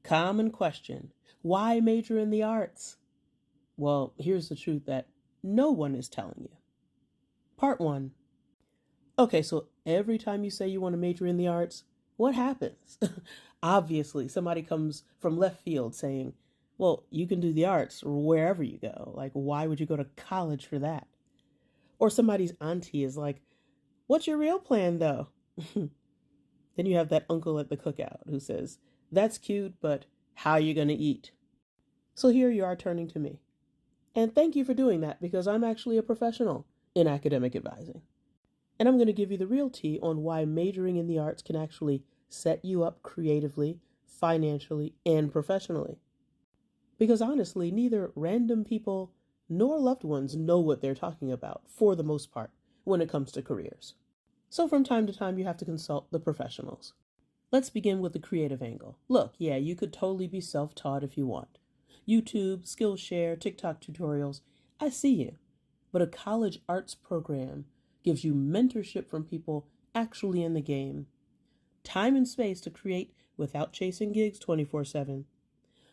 Common question. Why major in the arts? Well, here's the truth that no one is telling you. Part 1. Okay, so every time you say you want to major in the arts, what happens? Obviously, somebody comes from left field saying, well, you can do the arts wherever you go. Like, why would you go to college for that? Or somebody's auntie is like, what's your real plan, though? Then you have that uncle at the cookout who says, that's cute, but how are you going to eat? So here you are turning to me. And thank you for doing that because I'm actually a professional in academic advising. And I'm going to give you the real tea on why majoring in the arts can actually set you up creatively, financially, and professionally. Because honestly, neither random people nor loved ones know what they're talking about, for the most part, when it comes to careers. So from time to time, you have to consult the professionals. Let's begin with the creative angle. Look, yeah, you could totally be self-taught if you want. YouTube, Skillshare, TikTok tutorials, I see you. But a college arts program gives you mentorship from people actually in the game, time and space to create without chasing gigs 24/7,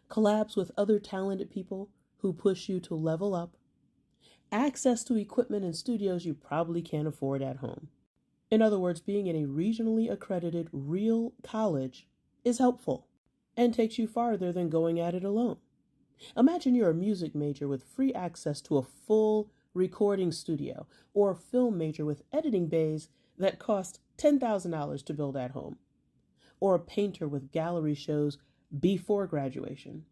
collabs with other talented people who push you to level up, access to equipment and studios you probably can't afford at home. In other words, being in a regionally accredited real college is helpful and takes you farther than going at it alone. Imagine you're a music major with free access to a full recording studio, or a film major with editing bays that cost $10,000 to build at home, or a painter with gallery shows before graduation.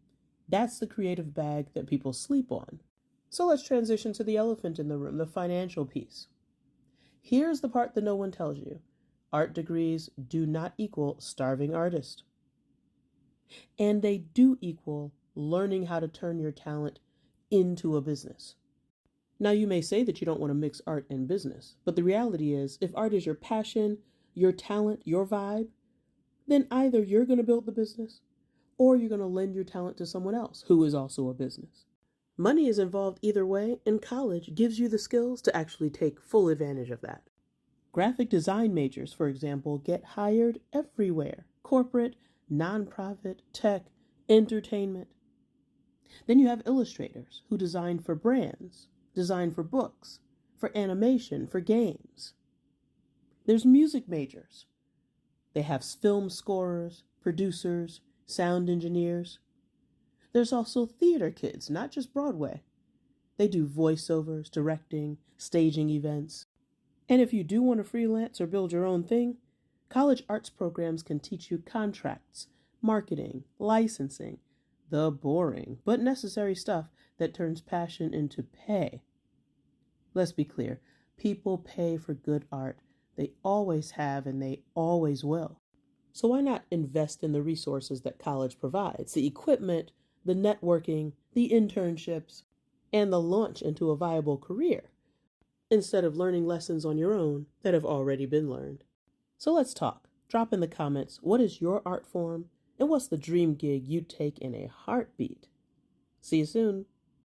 That's the creative bag that people sleep on. So let's transition to the elephant in the room, the financial piece. Here's the part that no one tells you. Art degrees do not equal starving artist. And they do equal learning how to turn your talent into a business. Now, you may say that you don't want to mix art and business, but the reality is, if art is your passion, your talent, your vibe, then either you're going to build the business or you're going to lend your talent to someone else who is also a business. Money is involved either way, and college gives you the skills to actually take full advantage of that. Graphic design majors, for example, get hired everywhere: corporate, nonprofit, tech, entertainment. Then you have illustrators who design for brands, design for books, for animation, for games. There's music majors. They have film scorers, producers, sound engineers. There's also theater kids, not just Broadway. They do voiceovers, directing, staging events. And if you do want to freelance or build your own thing, college arts programs can teach you contracts, marketing, licensing, the boring but necessary stuff that turns passion into pay. Let's be clear, people pay for good art. They always have and they always will. So why not invest in the resources that college provides, the equipment, the networking, the internships, and the launch into a viable career, instead of learning lessons on your own that have already been learned? So let's talk. Drop in the comments, what is your art form, and what's the dream gig you'd take in a heartbeat? See you soon.